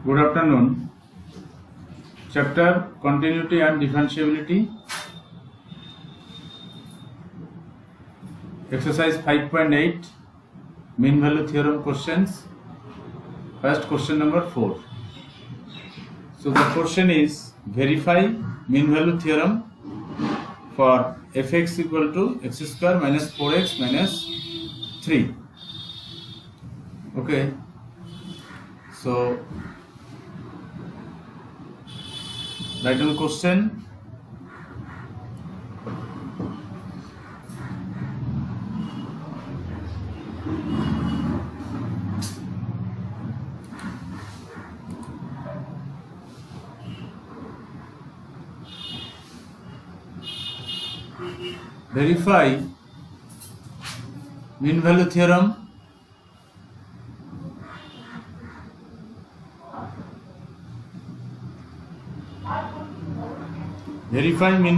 Good afternoon. Chapter Continuity and Differentiability. Exercise 5.8 Mean Value Theorem questions. First question number 4. So the question is verify mean value theorem for fx equal to x square minus 4x minus 3. Okay. So write down question. Verify mean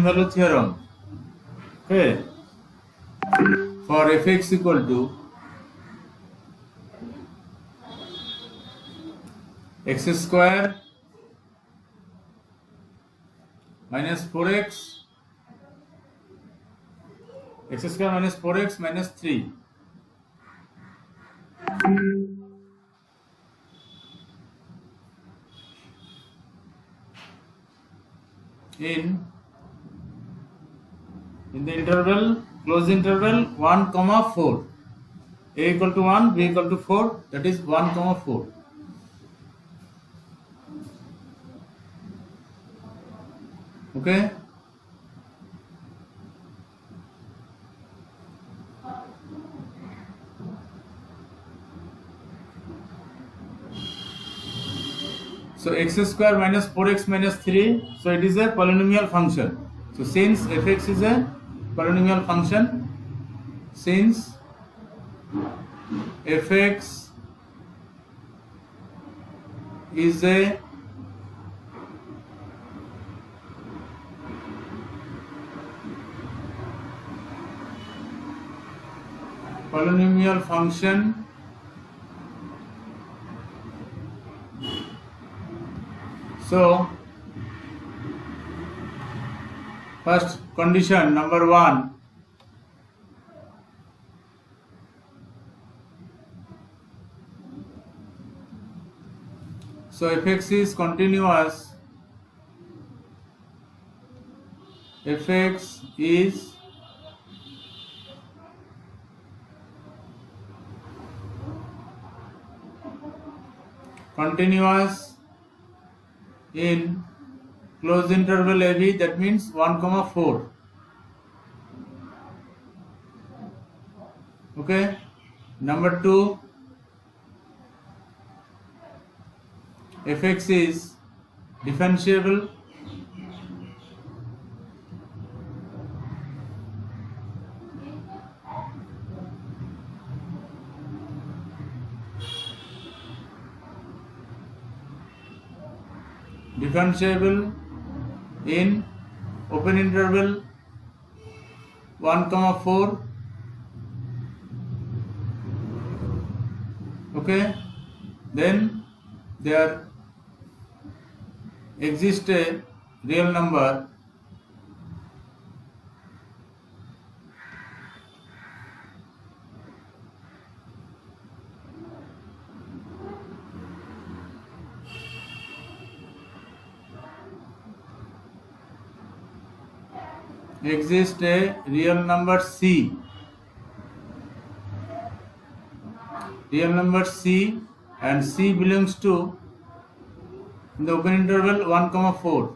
value theorem okay, for fx equal to x square minus 4x minus 3. In the interval, close interval 1, 4. A equal to 1, B equal to 4, that is 1, 4. Okay. So x square minus 4x minus 3, so it is a polynomial function. So since fx is a polynomial function, since fx is a polynomial function, so first condition number 1, so fx is continuous, fx is continuous in closed interval AB, that means 1, 4. Okay. Number 2, fx is differentiable in open interval 1, 4. Okay. Then there exists a real number C. Real number C, and C belongs to in the open interval 1, 4,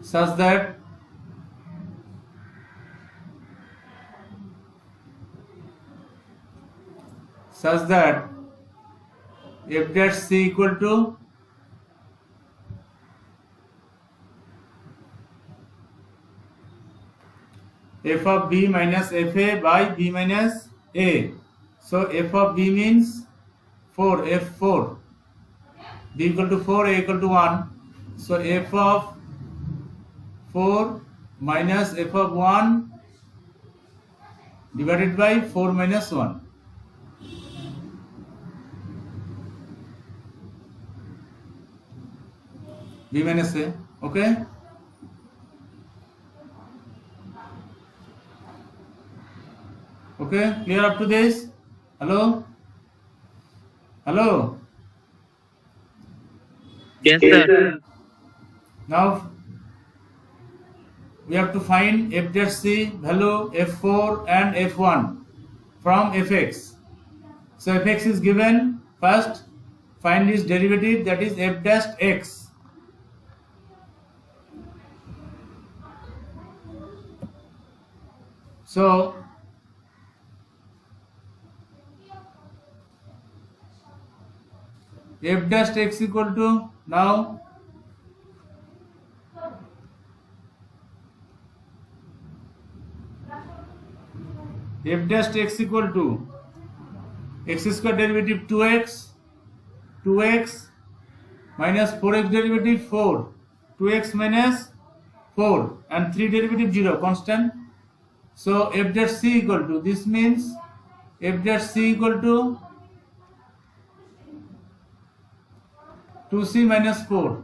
such that f dash C equal to f of b minus fa by b minus a. So f of b means 4, f4, b equal to 4, a equal to 1. So f of 4 minus f of 1 divided by 4 minus 1. B minus A. Okay. Okay, clear up to this? Hello? Hello? Yes, sir. Now we have to find f dash c value f4 and f1 from fx. So fx is given. First find its derivative, that is f dash x. So f dash x equal to, now f dash x equal to x square derivative 2x minus 4x derivative 4, 2x minus 4, and 3 derivative 0 constant. So f dash c equal to, this means f dash c equal to 2c minus 4,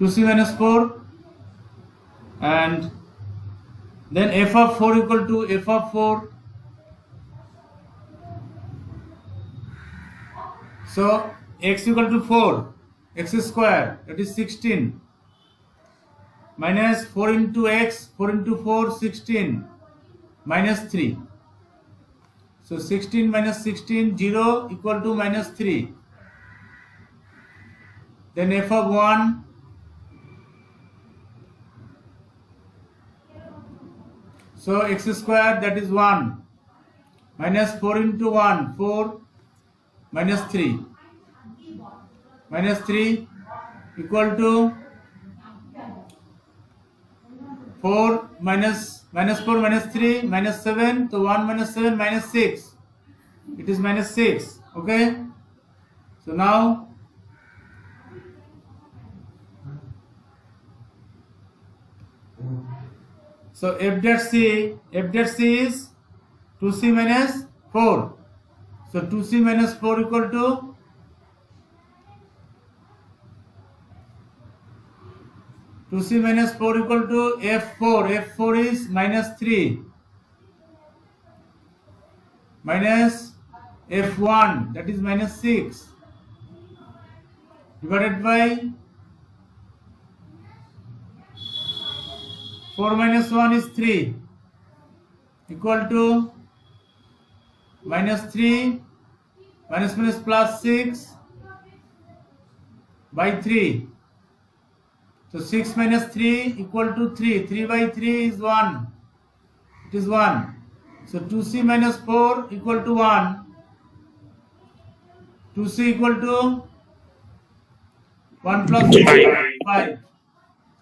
2c minus 4, and then f of 4 equal to f of 4. So x equal to 4, x square, that is 16, minus 4 into x, 4 into 4, 16, minus 3. So 16 minus 16, 0 equal to minus 3. Then f of 1, so x square, that is 1, minus 4 into 1, 4, minus 3, minus 3 equal to 4 minus 4 minus 3 minus 7, so 1 minus 7 minus 6, it is minus 6. Okay, so now so f dash c is 2c minus 4, so 2c minus 4 equal to 2c minus 4 equal to f4. f4 is minus 3 minus f1, that is minus 6, divided by 4 minus 1 is 3, equal to minus 3 minus minus plus 6 by 3. So 6 minus 3 equal to 3. 3 by 3 is 1. It is 1. So 2c minus 4 equal to 1. 2c equal to 1 plus 5.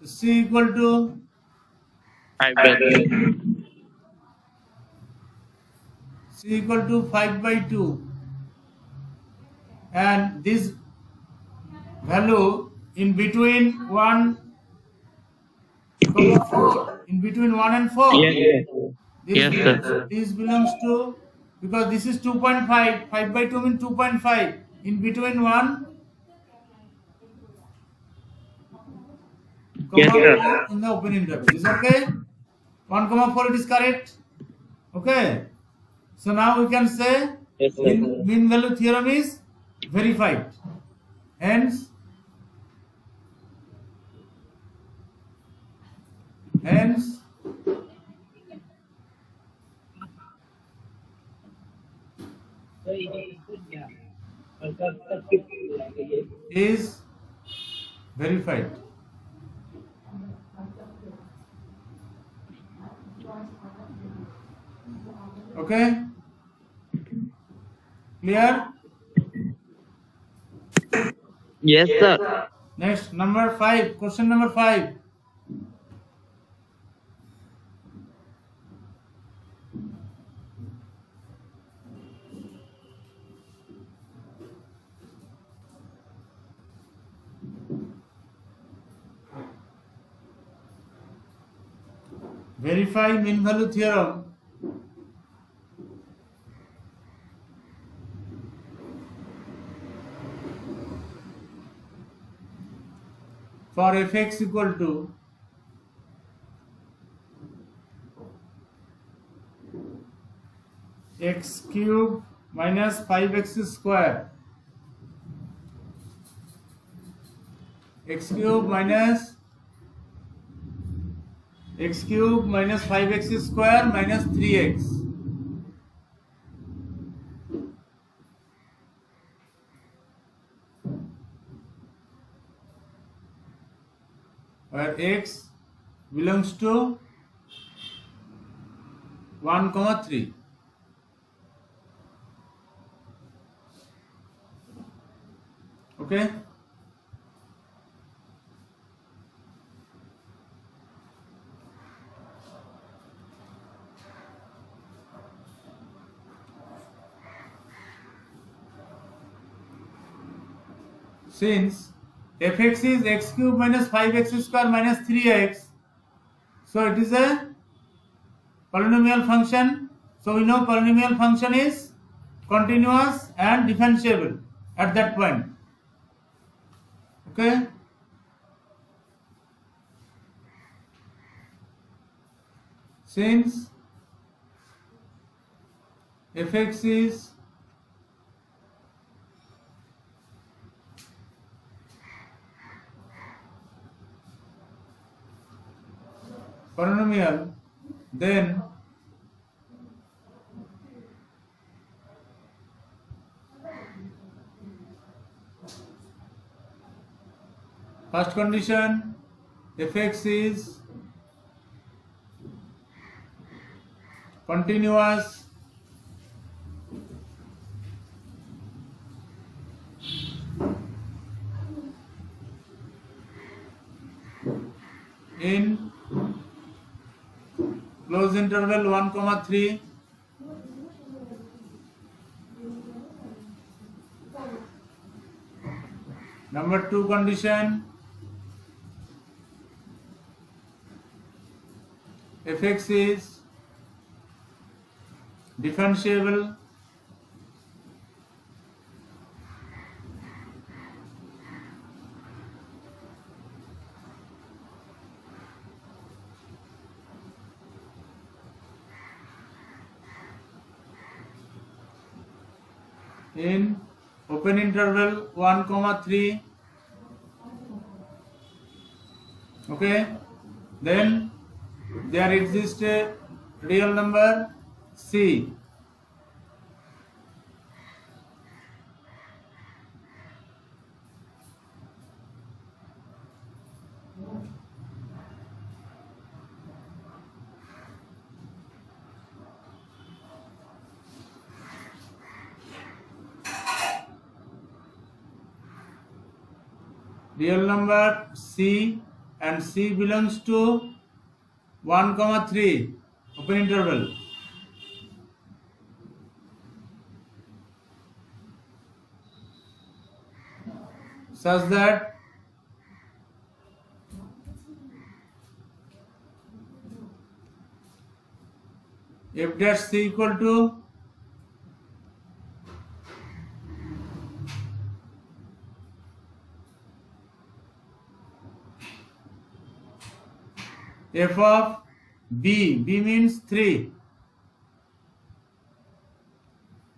So c equal to 5 by 2. c equal to 5 by 2. And this value in between 1, in between 1 and 4. Yes, sir. This belongs to, because this is 2.5, 5 by 2 means 2.5. In between 1, Yes, sir. 4 in the opening bracket. Is okay? 1, 4, it is correct. Okay. So now we can say Yes, sir. mean value theorem is verified. Hence is verified. Okay? Clear? Yes, sir. Next, number 5. Question number 5. Verify mean value theorem. for fx equal to x cube minus 5x square, x cube minus 5x square minus 3x, where x belongs to 1, 3. Okay. Since fx is x cube minus 5x square minus 3x, so it is a polynomial function. So we know polynomial function is continuous and differentiable at that point. Okay. Since fx is polynomial, then first condition, fx is continuous in close interval 1, 3. Number 2 condition, fx is differentiable in open interval 1, 3. Okay, then there exists a real number c. Real number c, and c belongs to 1, 3 open interval. Such that f dash c equal to f of b, b means 3,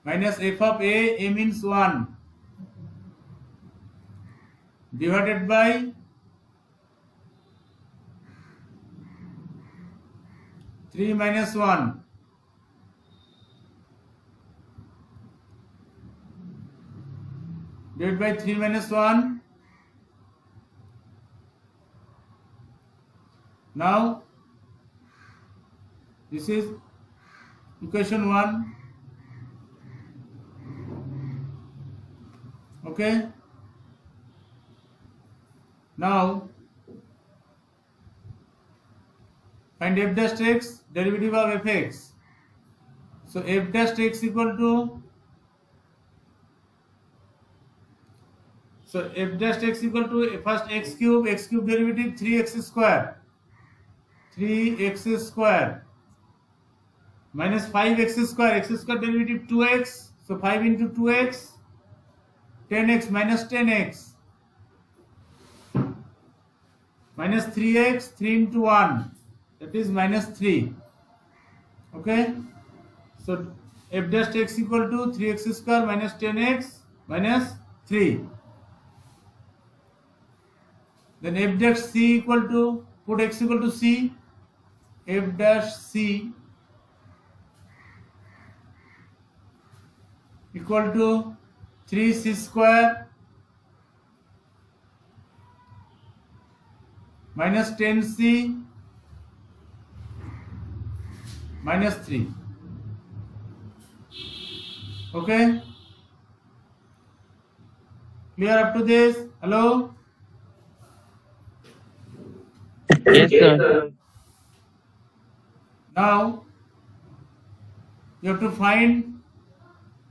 minus f of a means 1, divided by 3 minus 1, divided by 3 minus 1. Now this is equation 1. Okay. Now find f dash x, derivative of fx. So f dash x equal to, so f dash x equal to first x cube derivative 3x square, 3x square minus 5x square, x square derivative 2x, so 5 into 2x, 10x minus 10x minus 3x, 3 into 1, that is minus 3. Okay, so f dash x equal to 3x square minus 10x minus 3. Then f dash c equal to, put x equal to c, f dash c equal to 3c square minus 10c minus 3. Okay, clear up to this? Hello? Yes, sir. Now you have to find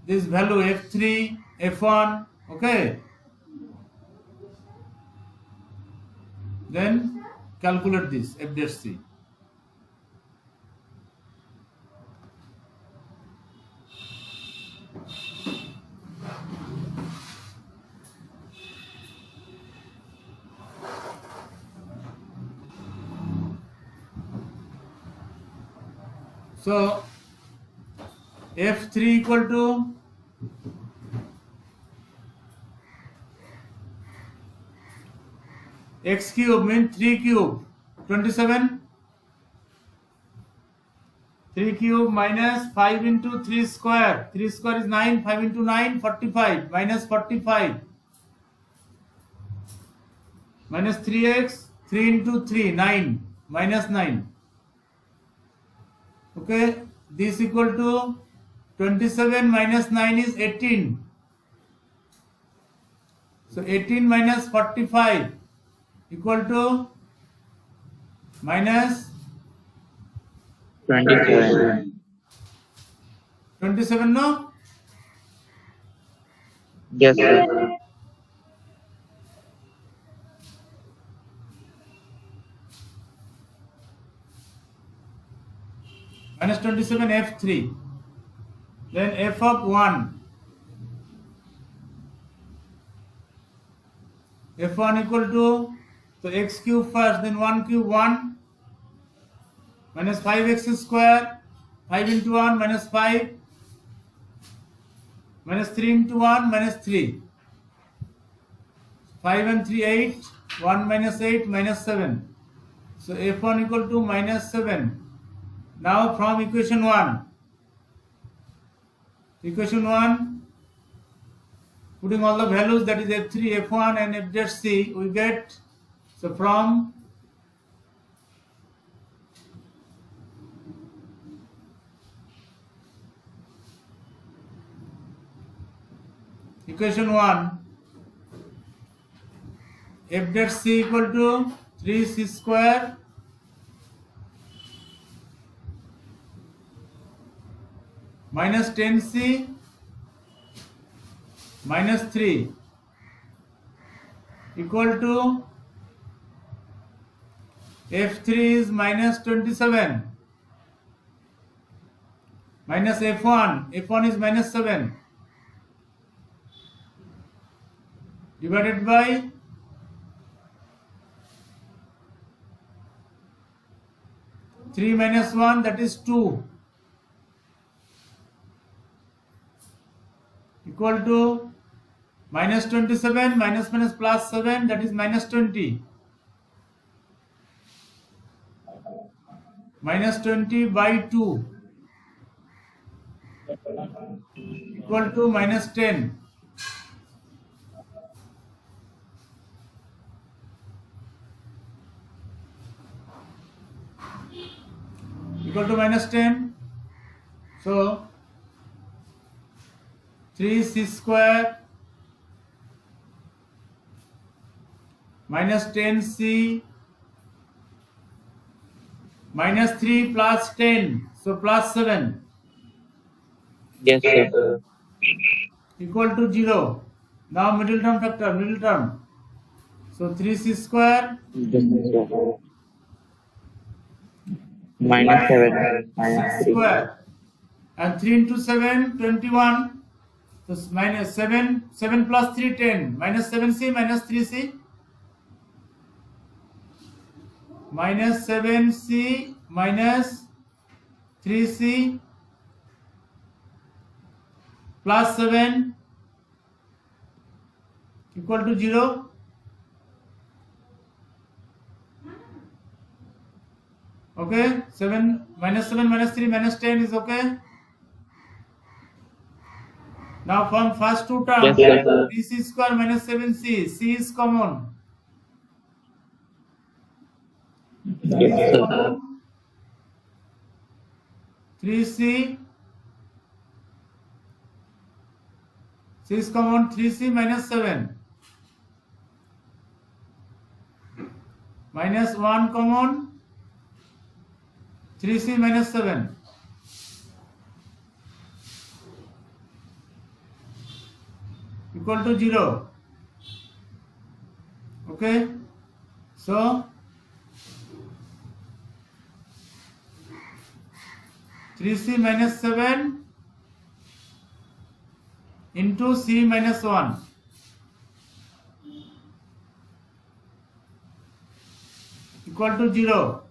this value f3, f1. Okay, then calculate this f dash c. So f3 equal to x cube means 3 cube 27, 3 cube minus 5 into 3 square, 3 square is 9, 5 into 9 45 minus 45 minus 3x, 3 into 3 9 minus 9. Okay, this equal to 27 minus 9 is 18. So 18 minus 45 equal to minus 27. 27, no? Yes, sir. Minus 27 f3. Then f of 1. f1 equal to, so x cube first, then 1 cube 1 minus 5x square, 5 into 1 minus 5 minus 3 into 1 minus 3, 5 and 3 8, 1 minus 8 minus 7. So f1 equal to minus 7. Now from equation 1, putting all the values, that is f3, f1 and f dash c, we get, so from equation 1, f dash c equal to 3c square minus 10c minus 3 equal to f3 is minus 27 minus f1 is minus 7 divided by 3 minus 1, that is 2, equal to minus 27 minus minus plus 7, that is minus 20, minus 20 by 2 equal to minus 10. Equal to minus 10. So 3c square minus 10c minus 3 plus 10, so plus 7 Yes, sir. equal to 0. Now middle term factor, middle term. So 3c square Yes, sir. Minus 7. Minus 3. square and 3 into 7 21. So minus 7 plus 3 10 minus 7c minus 3c minus 7c minus 3c plus 7 equal to 0. Okay, 7 minus 3 minus 10 is okay. Now from first two terms, Yes, sir. 3c square minus 7c, c is common. Yes, sir. 3c, c is common, 3c minus 7 minus 1 common, 3c minus 7 equal to 0. Okay, so 3c minus 7 into c minus 1 equal to 0.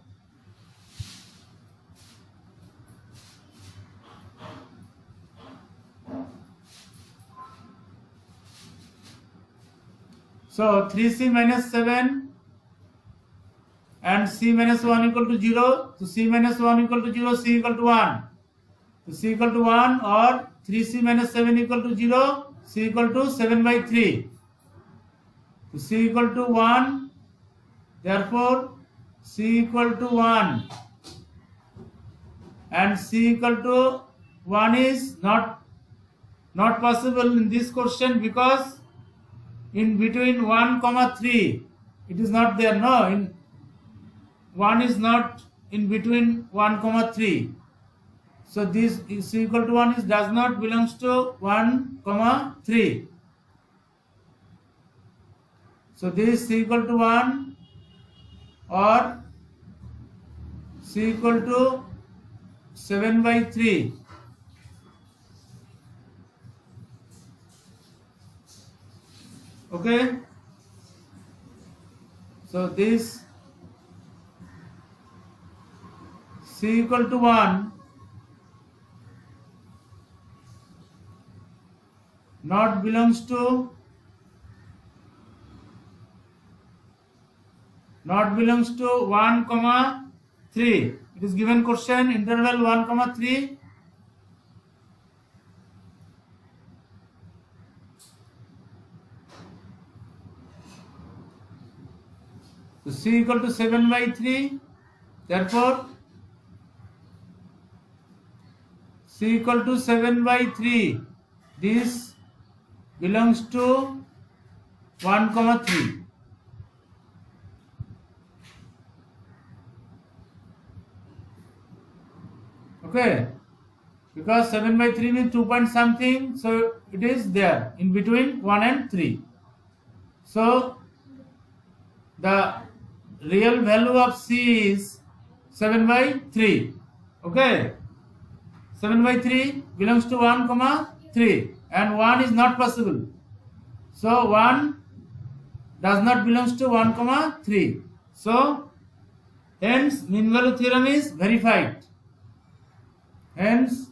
So 3c minus 7 and c minus 1 equal to 0. So c minus 1 equal to 0, c equal to 1. So c equal to 1 or 3c minus 7 equal to 0, c equal to 7 by 3. So c equal to 1, therefore c equal to 1 and c equal to 1 is not possible in this question because in between 1 comma 3 it is not there. No, in 1 is not in between 1 comma 3. So this is equal to 1 is does not belongs to 1 comma 3. So this is equal to 1 or c equal to 7 by 3. Okay, so this c equal to 1 not belongs to 1 comma 3. It is given question interval 1 comma 3. So c equal to 7 by 3. Therefore c equal to 7 by 3. This belongs to 1 comma 3. Okay, because 7 by 3 means 2 point something, so it is there in between 1 and 3. So the real value of c is 7 by 3. Okay, 7 by 3 belongs to 1 comma 3 and 1 is not possible. So 1 does not belongs to 1 comma 3. So hence mean value theorem is verified. Hence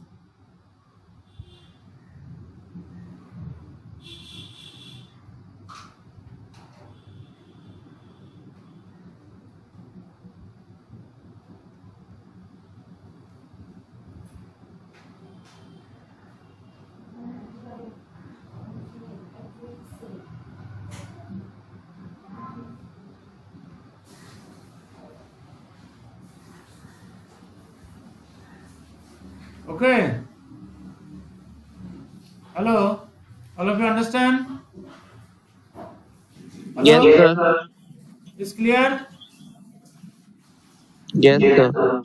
okay. Hello, all of you understand? Hello? Yes, sir. Is clear? Yes, sir.